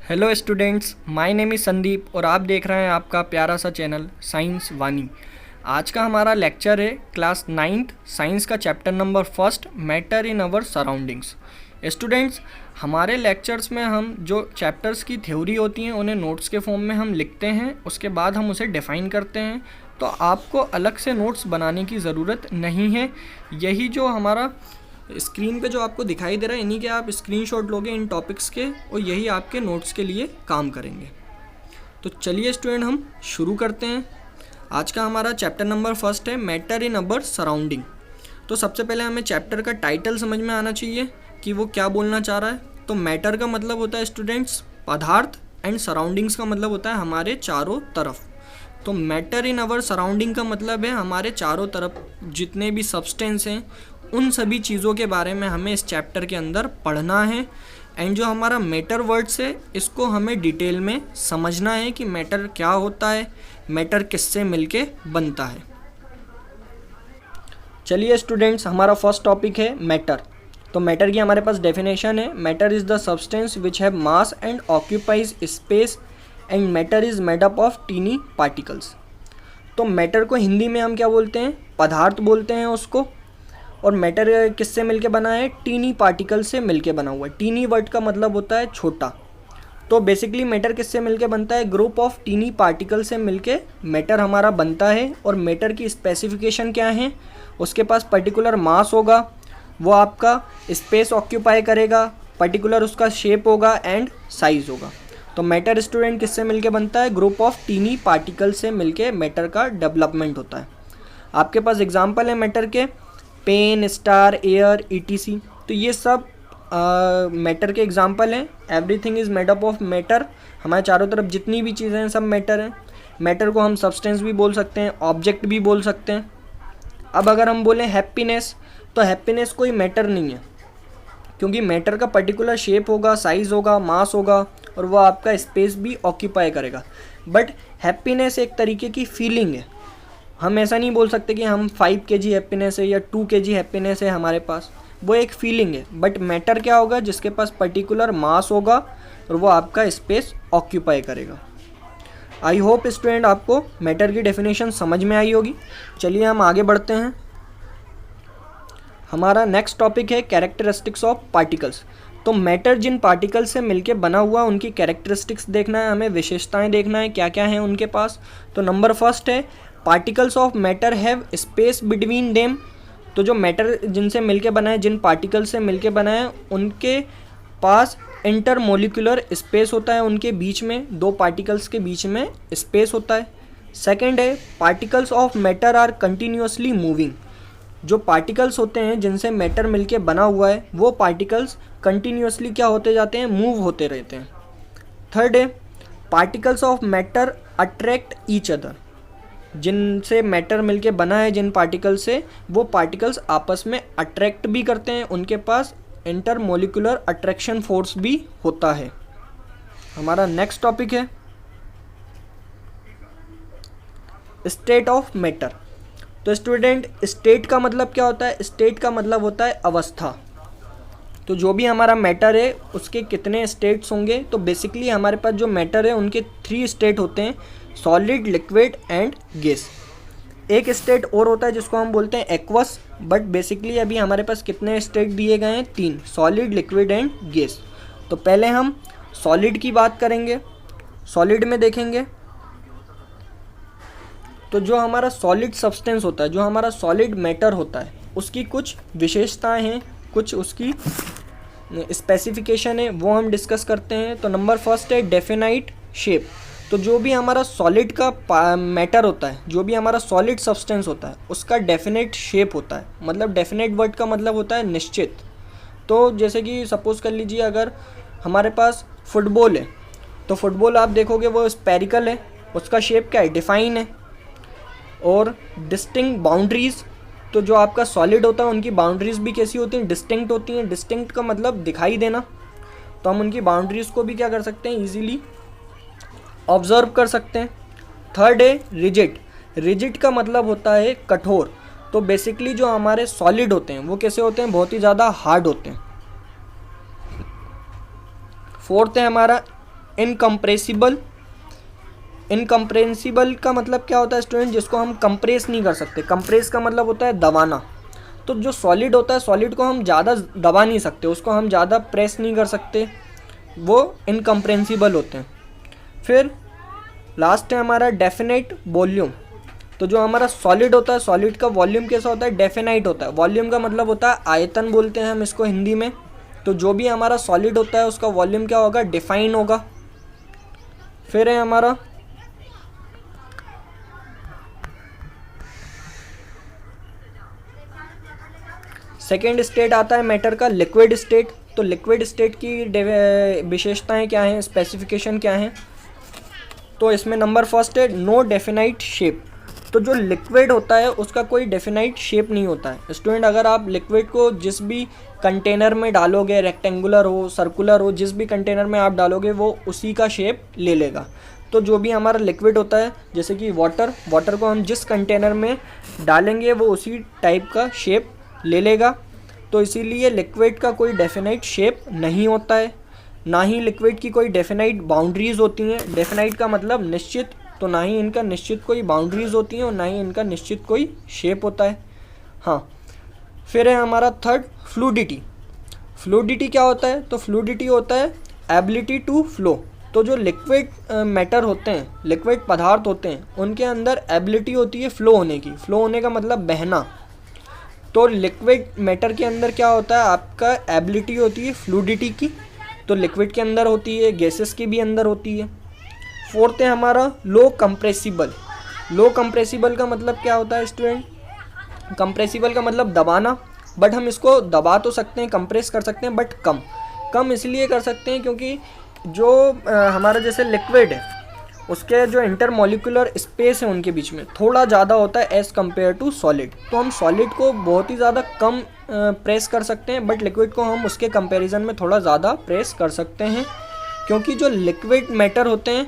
Hello students, my name is Sandeep और आप देख रहे हैं आपका प्यारा सा चैनल साइंस वानी। आज का हमारा लेक्चर है क्लास 9th साइंस का chapter number first, matter in our surroundings. Students, हमारे लेक्चर्स में हम जो चैप्टर्स की थ्योरी होती हैं उन्हें नोट्स के फॉर्म में हम लिखते हैं, उसके बाद हम उसे डिफ़ाइन करते हैं। तो आपको अलग से नोट्स बनाने की ज़रूरत नहीं है। यही जो हमारा स्क्रीन पे जो आपको दिखाई दे रहा है, इन्हीं के आप स्क्रीनशॉट लोगे इन टॉपिक्स के और यही आपके नोट्स के लिए काम करेंगे। तो चलिए स्टूडेंट, हम शुरू करते हैं। आज का हमारा चैप्टर नंबर फर्स्ट है मैटर इन अवर सराउंडिंग। तो सबसे पहले हमें चैप्टर का टाइटल समझ में आना चाहिए कि वो क्या बोलना चाह रहा है। तो मैटर का मतलब होता है स्टूडेंट्स पदार्थ, एंड सराउंडिंग्स का मतलब होता है हमारे चारों तरफ। तो मैटर इन अवर सराउंडिंग का मतलब है हमारे चारों तरफ जितने भी सब्सटेंस हैं उन सभी चीज़ों के बारे में हमें इस चैप्टर के अंदर पढ़ना है। एंड जो हमारा मैटर वर्ड्स है इसको हमें डिटेल में समझना है कि मैटर क्या होता है, मैटर किससे मिलके बनता है। चलिए स्टूडेंट्स, हमारा फर्स्ट टॉपिक है मैटर। तो मैटर की हमारे पास डेफिनेशन है, matter is the substance which have mass and occupies space and matter is made up of tiny particles. तो मैटर को हिंदी में हम क्या बोलते हैं, पदार्थ बोलते हैं उसको। और मैटर किससे मिलके बना है, टीनी पार्टिकल से मिलके बना हुआ है। टीनी वर्ड का मतलब होता है छोटा। तो बेसिकली मैटर किससे मिलके बनता है, ग्रुप ऑफ टीनी पार्टिकल से मिलके मैटर हमारा बनता है। और मैटर की स्पेसिफिकेशन क्या है, उसके पास पर्टिकुलर मास होगा, वो आपका स्पेस ऑक्यूपाई करेगा, पर्टिकुलर उसका शेप होगा एंड साइज होगा। तो मैटर स्टूडेंट किससे मिलके बनता है, ग्रुप ऑफ टीनी पार्टिकल से मिलके मैटर का डेवलपमेंट होता है। आपके पास एग्जाम्पल है मैटर के, पेन, स्टार, एयर, ईटीसी। तो ये सब मैटर के एग्जाम्पल हैं। Everything is made up of matter. हमारे चारों तरफ जितनी भी चीज़ें हैं सब मैटर हैं। मैटर को हम सब्सटेंस भी बोल सकते हैं, ऑब्जेक्ट भी बोल सकते हैं। अब अगर हम बोलें हैप्पीनेस, तो हैप्पीनेस कोई मैटर नहीं है, क्योंकि मैटर का पर्टिकुलर शेप होगा, साइज़ होगा, मास होगा और वह आपका स्पेस भी ऑक्यूपाई करेगा। बट हैप्पीनेस एक तरीके की फीलिंग है। हम ऐसा नहीं बोल सकते कि हम 5 kg हैप्पीनेस है या 2 kg हैप्पीनेस है हमारे पास, वो एक फीलिंग है। बट मैटर क्या होगा, जिसके पास पर्टिकुलर मास होगा और वो आपका स्पेस ऑक्यूपाई करेगा। आई होप स्टूडेंट आपको मैटर की डेफिनेशन समझ में आई होगी। चलिए हम आगे बढ़ते हैं। हमारा नेक्स्ट टॉपिक है कैरेक्टरिस्टिक्स ऑफ पार्टिकल्स। तो मैटर जिन पार्टिकल्स से मिलके बना हुआ उनकी कैरेक्टरिस्टिक्स देखना है, हमें विशेषताएं देखना है क्या क्या हैं उनके पास। तो नंबर फर्स्ट है, particles of matter have space between them. तो जो मैटर जिनसे मिलके बना है, जिन पार्टिकल से मिलके बना है, उनके पास इंटरमोलिकुलर स्पेस होता है, उनके बीच में दो पार्टिकल्स के बीच में स्पेस होता है। सेकंड है, particles of matter are continuously moving. जो पार्टिकल्स होते हैं जिनसे मैटर मिलके बना हुआ है वो पार्टिकल्स कंटिन्यूसली क्या होते जाते हैं, मूव होते रहते हैं। थर्ड है, particles of matter attract each other. जिनसे मैटर मिलके बना है, जिन पार्टिकल से, वो पार्टिकल्स आपस में अट्रैक्ट भी करते हैं, उनके पास इंटरमोलिकुलर अट्रैक्शन फोर्स भी होता है। हमारा नेक्स्ट टॉपिक है स्टेट ऑफ मैटर। तो स्टूडेंट, स्टेट का मतलब क्या होता है, स्टेट का मतलब होता है अवस्था। तो जो भी हमारा मैटर है उसके कितने स्टेट्स होंगे, तो बेसिकली हमारे पास जो मैटर है उनके 3 स्टेट होते हैं, सॉलिड, लिक्विड एंड गैस। एक स्टेट और होता है जिसको हम बोलते हैं एक्वस। बट बेसिकली अभी हमारे पास कितने स्टेट दिए गए हैं, 3, सॉलिड, लिक्विड एंड गैस। तो पहले हम सॉलिड की बात करेंगे। सॉलिड में देखेंगे तो जो हमारा सॉलिड सब्सटेंस होता है, जो हमारा सॉलिड मैटर होता है, उसकी कुछ विशेषताएं हैं, कुछ उसकी स्पेसिफिकेशन है, वो हम डिस्कस करते हैं। तो नंबर फर्स्ट है डेफिनाइट शेप। तो जो भी हमारा सॉलिड का मैटर होता है, जो भी हमारा सॉलिड सब्सटेंस होता है, उसका डेफिनेट शेप होता है। मतलब डेफिनेट वर्ड का मतलब होता है निश्चित। तो जैसे कि सपोज़ कर लीजिए, अगर हमारे पास फुटबॉल है तो फुटबॉल आप देखोगे वो स्पेरिकल है, उसका शेप क्या है, डिफाइन है। और डिस्टिंक्ट बाउंड्रीज़, तो जो आपका सॉलिड होता है उनकी बाउंड्रीज़ भी कैसी होती हैं, डिस्टिंक्ट होती हैं। डिस्टिंक्ट का मतलब दिखाई देना, तो हम उनकी बाउंड्रीज़ को भी क्या कर सकते हैं, ईजीली ऑब्जर्व कर सकते हैं। थर्ड है रिजिड। रिजिड का मतलब होता है कठोर। तो बेसिकली जो हमारे सॉलिड होते हैं वो कैसे होते हैं, बहुत ही ज़्यादा हार्ड होते हैं। फोर्थ है हमारा इनकम्प्रेसिबल। इनकम्प्रेसिबल का मतलब क्या होता है स्टूडेंट, जिसको हम कंप्रेस नहीं कर सकते। कंप्रेस का मतलब होता है दबाना। तो जो सॉलिड होता है, सॉलिड को हम ज़्यादा दबा नहीं सकते, उसको हम ज़्यादा प्रेस नहीं कर सकते, वो इनकम्प्रेसिबल होते हैं। फिर लास्ट है हमारा डेफिनेट वॉल्यूम। तो जो हमारा सॉलिड होता है, सॉलिड का वॉल्यूम कैसा होता है, डेफिनाइट होता है। वॉल्यूम का मतलब होता है आयतन, बोलते हैं हम इसको हिंदी में। तो जो भी हमारा सॉलिड होता है उसका वॉल्यूम क्या होगा, डिफाइन होगा। फिर है हमारा सेकेंड स्टेट आता है मैटर का, लिक्विड स्टेट। तो लिक्विड स्टेट की विशेषताएं क्या हैं, स्पेसिफिकेशन क्या हैं। तो इसमें नंबर फर्स्ट है नो डेफिनाइट शेप। तो जो लिक्विड होता है उसका कोई डेफिनाइट शेप नहीं होता है। स्टूडेंट, अगर आप लिक्विड को जिस भी कंटेनर में डालोगे, रेक्टेंगुलर हो, सर्कुलर हो, जिस भी कंटेनर में आप डालोगे वो उसी का शेप ले लेगा। तो जो भी हमारा लिक्विड होता है, जैसे कि वाटर को हम जिस कंटेनर में डालेंगे वो उसी टाइप का शेप ले लेगा। तो इसीलिए लिक्विड का कोई डेफिनाइट शेप नहीं होता है, ना ही लिक्विड की कोई डेफिनाइट बाउंड्रीज होती हैं। डेफिनाइट का मतलब निश्चित, तो ना ही इनका निश्चित कोई बाउंड्रीज होती हैं और ना ही इनका निश्चित कोई शेप होता है। हाँ, फिर है हमारा थर्ड फ्लूडिटी। फ्लूडिटी क्या होता है, तो फ्लूडिटी होता है एबिलिटी टू फ्लो। तो जो लिक्विड मैटर होते हैं, लिक्विड पदार्थ होते हैं, उनके अंदर एबिलिटी होती है फ्लो होने की। फ्लो होने का मतलब बहना। तो लिक्विड मैटर के अंदर क्या होता है, आपका एबिलिटी होती है फ्लूडिटी की। तो लिक्विड के अंदर होती है, गैसेस के भी अंदर होती है। फोर्थ है हमारा लो कंप्रेसिबल। लो कंप्रेसिबल का मतलब क्या होता है स्टूडेंट, कंप्रेसिबल का मतलब दबाना। बट हम इसको दबा तो सकते हैं, कंप्रेस कर सकते हैं, बट कम इसलिए कर सकते हैं क्योंकि जो हमारा जैसे लिक्विड है उसके जो इंटरमोलिकुलर स्पेस है उनके बीच में थोड़ा ज़्यादा होता है एज़ कम्पेयर टू सॉलिड। तो हम सॉलिड को बहुत ही ज़्यादा कम प्रेस कर सकते हैं, बट लिक्विड को हम उसके कंपैरिजन में थोड़ा ज़्यादा प्रेस कर सकते हैं, क्योंकि जो लिक्विड मैटर होते हैं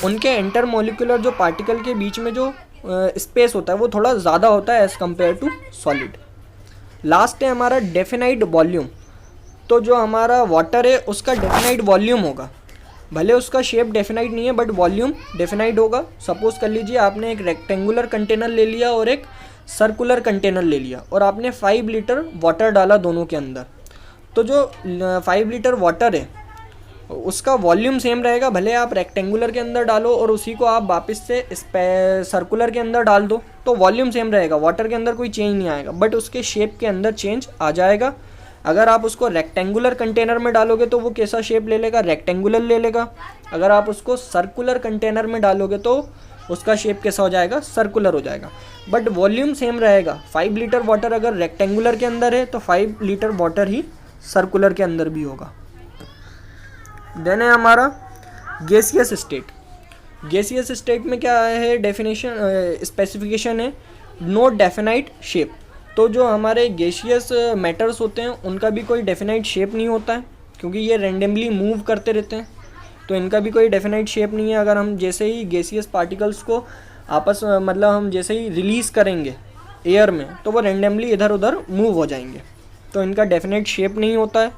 उनके इंटरमोलिकुलर जो पार्टिकल के बीच में जो स्पेस होता है वो थोड़ा ज़्यादा होता है as compare to solid. Last है हमारा डेफिनाइट वॉल्यूम। तो जो हमारा वाटर है उसका डेफिनाइट वॉल्यूम होगा, भले उसका शेप डेफिनाइट नहीं है बट वॉल्यूम डेफिनाइट होगा। सपोज कर लीजिए आपने एक रेक्टेंगुलर कंटेनर ले लिया और एक सर्कुलर कंटेनर ले लिया और आपने 5 लीटर वाटर डाला दोनों के अंदर। तो जो 5 लीटर वाटर है उसका वॉल्यूम सेम रहेगा, भले आप रेक्टेंगुलर के अंदर डालो और उसी को आप वापस से सर्कुलर के अंदर डाल दो, तो वॉल्यूम सेम रहेगा, वाटर के अंदर कोई चेंज नहीं आएगा, बट उसके शेप के अंदर चेंज आ जाएगा। अगर आप उसको रेक्टेंगुलर कंटेनर में डालोगे तो वो कैसा शेप ले लेगा, रेक्टेंगुलर ले लेगा। अगर आप उसको सर्कुलर कंटेनर में डालोगे तो उसका शेप कैसा हो जाएगा, सर्कुलर हो जाएगा, बट वॉल्यूम सेम रहेगा। 5 लीटर वाटर अगर रेक्टेंगुलर के अंदर है तो 5 लीटर वाटर ही सर्कुलर के अंदर भी होगा। देन है हमारा गैसियस स्टेट। गैसियस स्टेट में क्या है डेफिनेशन, स्पेसिफिकेशन है नो डेफिनाइट शेप। तो जो हमारे गैसियस मैटर्स होते हैं उनका भी कोई डेफिनाइट शेप नहीं होता है, क्योंकि ये रैंडमली मूव करते रहते हैं, तो इनका भी कोई डेफिनाइट शेप नहीं है। अगर हम जैसे ही गैसियस पार्टिकल्स को आपस मतलब हम जैसे ही रिलीज़ करेंगे एयर में तो वो रैंडमली इधर उधर मूव हो जाएंगे, तो इनका डेफिनाइट शेप नहीं होता है।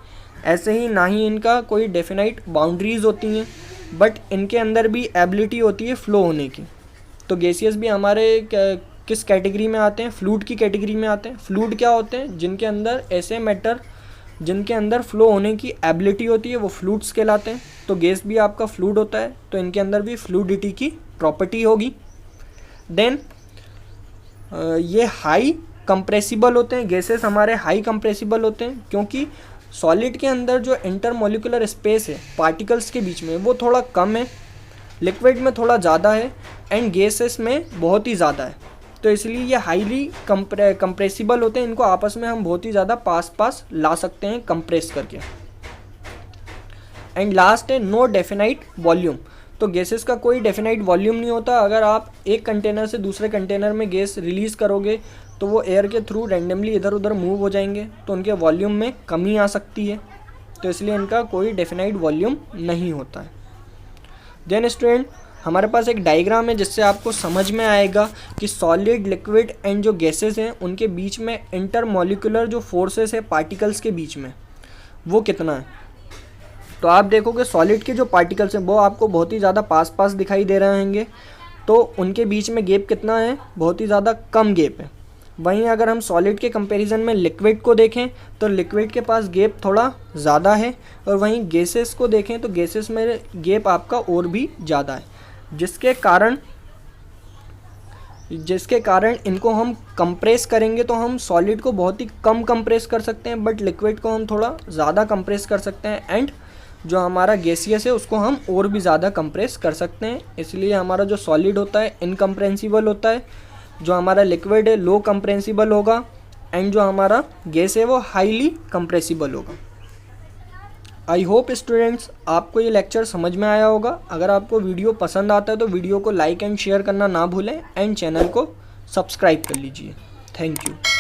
ऐसे ही ना ही इनका कोई डेफिनाइट बाउंड्रीज़ होती हैं, बट इनके अंदर भी एबिलिटी होती है फ्लो होने की। तो गैसियस भी हमारे किस कैटेगरी में आते हैं, फ्लूइड की कैटेगरी में आते हैं। फ्लूइड क्या होते हैं, जिनके अंदर ऐसे मैटर जिनके अंदर फ्लो होने की एबिलिटी होती है वो फ्लूइड्स कहलाते हैं। तो गैस भी आपका फ्लूइड होता है, तो इनके अंदर भी फ्लूइडिटी की प्रॉपर्टी होगी। देन ये हाई कंप्रेसिबल होते हैं, गैसेस हमारे हाई कंप्रेसिबल होते हैं, क्योंकि सॉलिड के अंदर जो इंटरमोलिकुलर स्पेस है पार्टिकल्स के बीच में वो थोड़ा कम है, लिक्विड में थोड़ा ज़्यादा है एंड गैसेस में बहुत ही ज़्यादा है। तो इसलिए ये हाईली कंप्रेसिबल होते हैं, इनको आपस में हम बहुत ही ज़्यादा पास ला सकते हैं कंप्रेस करके। एंड लास्ट है नो डेफिनाइट वॉल्यूम। तो गैसेस का कोई डेफिनाइट वॉल्यूम नहीं होता। अगर आप एक कंटेनर से दूसरे कंटेनर में गैस रिलीज़ करोगे तो वो एयर के थ्रू रैंडमली इधर उधर मूव हो जाएंगे, तो उनके वॉल्यूम में कमी आ सकती है, तो इसलिए इनका कोई डेफिनाइट वॉल्यूम नहीं होता है। देन स्टूडेंट, हमारे पास एक डायग्राम है जिससे आपको समझ में आएगा कि सॉलिड, लिक्विड एंड जो गैसेस हैं उनके बीच में इंटरमोलिकुलर जो फोर्सेस है पार्टिकल्स के बीच में वो कितना है। तो आप देखोगे सॉलिड के जो पार्टिकल्स हैं वो आपको बहुत ही ज़्यादा पास पास दिखाई दे रहे होंगे, तो उनके बीच में गैप कितना है, बहुत ही ज़्यादा कम गैप है। वहीं अगर हम सॉलिड के कंपैरिजन में लिक्विड को देखें तो लिक्विड के पास गैप थोड़ा ज़्यादा है, और वहीं गैसेस को देखें तो गैसेस में गैप आपका और भी ज़्यादा है, जिसके कारण इनको हम कंप्रेस करेंगे तो हम सॉलिड को बहुत ही कम कंप्रेस कर सकते हैं, बट लिक्विड को हम थोड़ा ज़्यादा कंप्रेस कर सकते हैं, एंड जो हमारा गैसियस है उसको हम और भी ज़्यादा कंप्रेस कर सकते हैं। इसलिए हमारा जो सॉलिड होता है इनकम्प्रेंसिबल होता है, जो हमारा लिक्विड है लो कंप्रेंसिबल होगा, एंड जो हमारा गैस है वो हाईली कंप्रेसिबल होगा। आई होप स्टूडेंट्स आपको ये लेक्चर समझ में आया होगा। अगर आपको वीडियो पसंद आता है तो वीडियो को लाइक एंड शेयर करना ना भूलें, एंड चैनल को सब्सक्राइब कर लीजिए। Thank you.